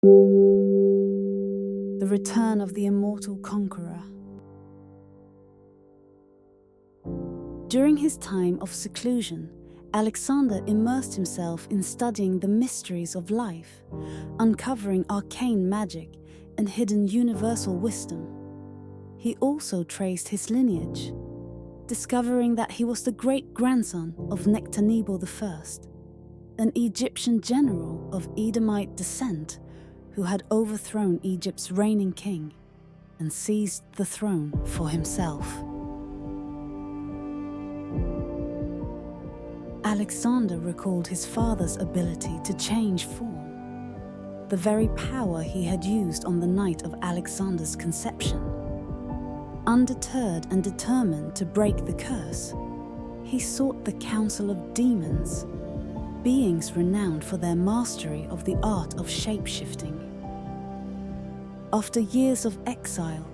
The return of the immortal conqueror. During his time of seclusion, Alexander immersed himself in studying the mysteries of life, uncovering arcane magic and hidden universal wisdom. He also traced his lineage, discovering that he was the great-grandson of Nectanebo I, an Egyptian general of Edomite descent who had overthrown Egypt's reigning king and seized the throne for himself. Alexander recalled his father's ability to change form, the very power he had used on the night of Alexander's conception. Undeterred and determined to break the curse, he sought the council of demons, beings renowned for their mastery of the art of shape-shifting. After years of exile,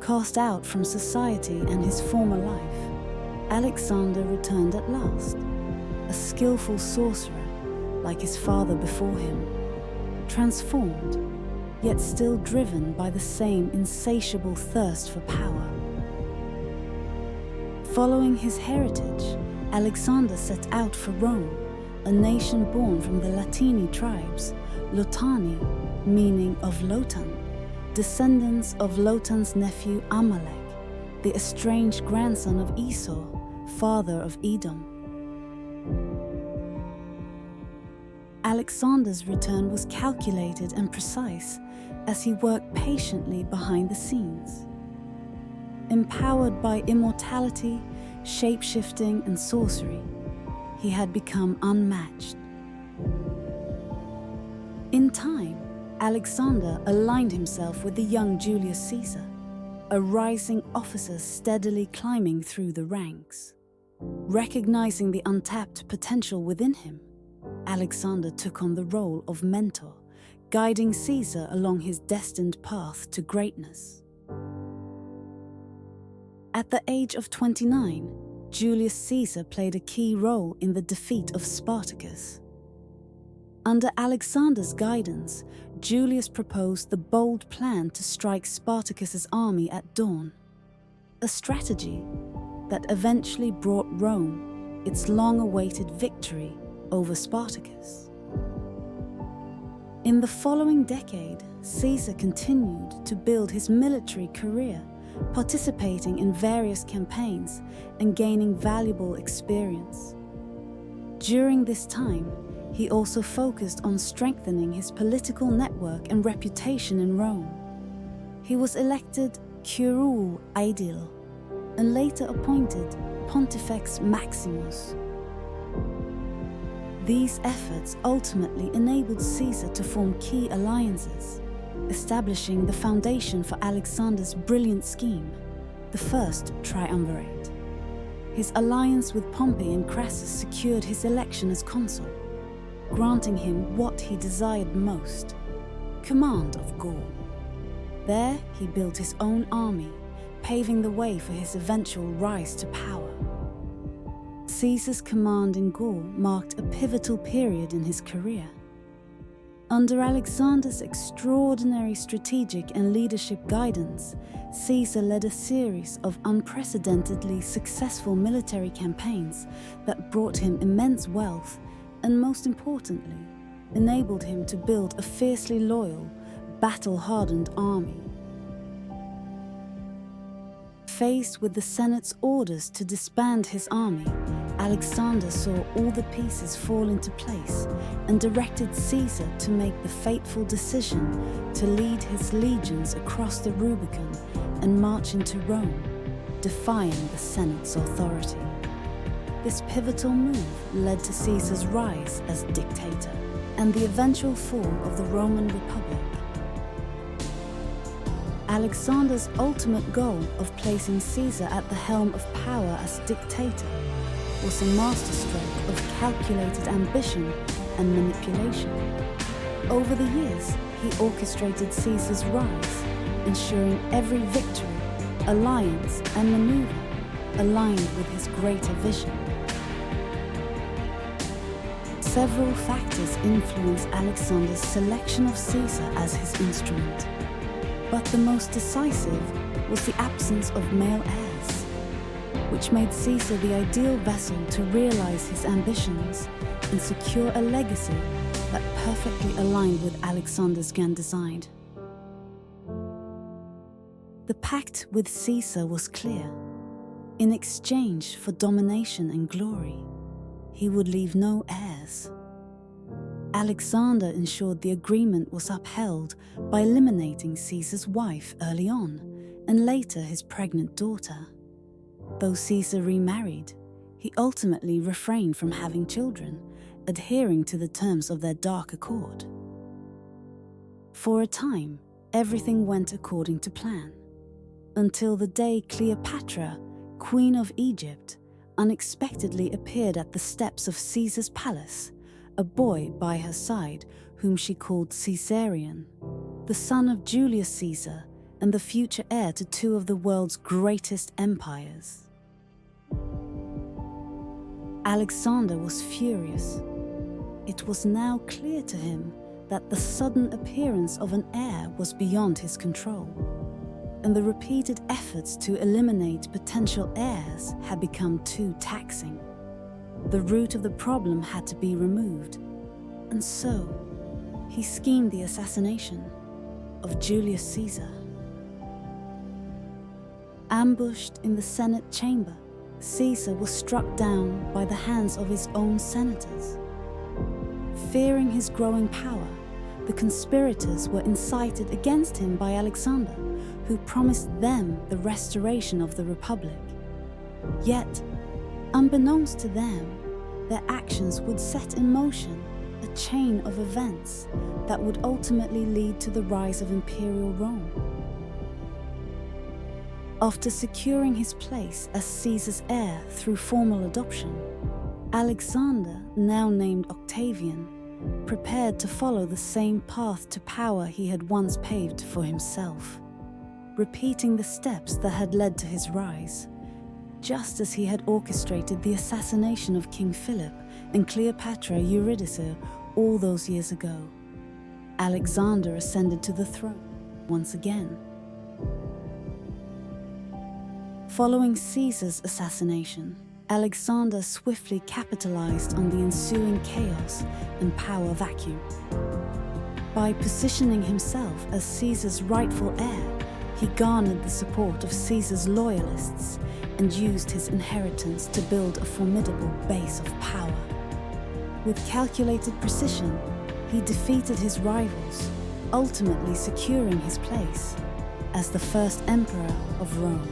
cast out from society and his former life, Alexander returned at last, a skillful sorcerer like his father before him, transformed, yet still driven by the same insatiable thirst for power. Following his heritage, Alexander set out for Rome, a nation born from the Latini tribes, Lotani, meaning of Lotan, descendants of Lotan's nephew Amalek, the estranged grandson of Esau, father of Edom. Alexander's return was calculated and precise as he worked patiently behind the scenes. Empowered by immortality, shape-shifting, and sorcery, he had become unmatched. In time, Alexander aligned himself with the young Julius Caesar, a rising officer steadily climbing through the ranks. Recognizing the untapped potential within him, Alexander took on the role of mentor, guiding Caesar along his destined path to greatness. At the age of 29, Julius Caesar played a key role in the defeat of Spartacus. Under Alexander's guidance, Julius proposed the bold plan to strike Spartacus's army at dawn, a strategy that eventually brought Rome its long-awaited victory over Spartacus. In the following decade, Caesar continued to build his military career, participating in various campaigns and gaining valuable experience. During this time, he also focused on strengthening his political network and reputation in Rome. He was elected Curule Aedile and later appointed Pontifex Maximus. These efforts ultimately enabled Caesar to form key alliances, establishing the foundation for Alexander's brilliant scheme, the First Triumvirate. His alliance with Pompey and Crassus secured his election as consul, granting him what he desired most: command of Gaul. There, he built his own army, paving the way for his eventual rise to power. Caesar's command in Gaul marked a pivotal period in his career. Under Alexander's extraordinary strategic and leadership guidance, Caesar led a series of unprecedentedly successful military campaigns that brought him immense wealth and, most importantly, enabled him to build a fiercely loyal, battle-hardened army. Faced with the Senate's orders to disband his army, Alexander saw all the pieces fall into place and directed Caesar to make the fateful decision to lead his legions across the Rubicon and march into Rome, defying the Senate's authority. This pivotal move led to Caesar's rise as dictator and the eventual fall of the Roman Republic. Alexander's ultimate goal of placing Caesar at the helm of power as dictator was a masterstroke of calculated ambition and manipulation. Over the years, he orchestrated Caesar's rise, ensuring every victory, alliance, and maneuver aligned with his greater vision. Several factors influenced Alexander's selection of Caesar as his instrument, but the most decisive was the absence of male heirs, which made Caesar the ideal vessel to realize his ambitions and secure a legacy that perfectly aligned with Alexander's grand design. The pact with Caesar was clear. In exchange for domination and glory, he would leave no heirs. Alexander ensured the agreement was upheld by eliminating Caesar's wife early on, and later his pregnant daughter. Though Caesar remarried, he ultimately refrained from having children, adhering to the terms of their dark accord. For a time, everything went according to plan, until the day Cleopatra, Queen of Egypt, unexpectedly appeared at the steps of Caesar's palace, a boy by her side whom she called Caesarion, the son of Julius Caesar and the future heir to two of the world's greatest empires. Alexander was furious. It was now clear to him that the sudden appearance of an heir was beyond his control, and the repeated efforts to eliminate potential heirs had become too taxing. The root of the problem had to be removed, and so he schemed the assassination of Julius Caesar. Ambushed in the Senate chamber, Caesar was struck down by the hands of his own senators. Fearing his growing power, the conspirators were incited against him by Alexander, who promised them the restoration of the Republic. Yet, unbeknownst to them, their actions would set in motion a chain of events that would ultimately lead to the rise of Imperial Rome. After securing his place as Caesar's heir through formal adoption, Alexander, now named Octavian, prepared to follow the same path to power he had once paved for himself, repeating the steps that had led to his rise, just as he had orchestrated the assassination of King Philip and Cleopatra Eurydice all those years ago. Alexander ascended to the throne once again. Following Caesar's assassination, Alexander swiftly capitalized on the ensuing chaos and power vacuum. By positioning himself as Caesar's rightful heir, he garnered the support of Caesar's loyalists and used his inheritance to build a formidable base of power. With calculated precision, he defeated his rivals, ultimately securing his place as the first emperor of Rome.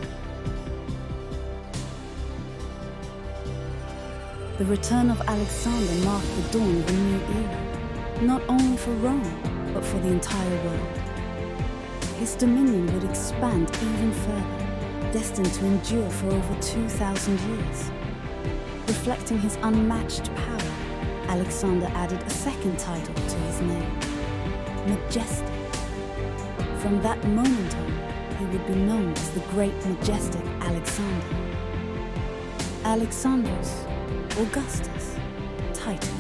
The return of Alexander marked the dawn of a new era, not only for Rome, but for the entire world. His dominion would expand even further, destined to endure for over 2,000 years. Reflecting his unmatched power, Alexander added a second title to his name, Majestic. From that moment on, he would be known as the Great Majestic Alexander. Alexandros, Augustus, Titus.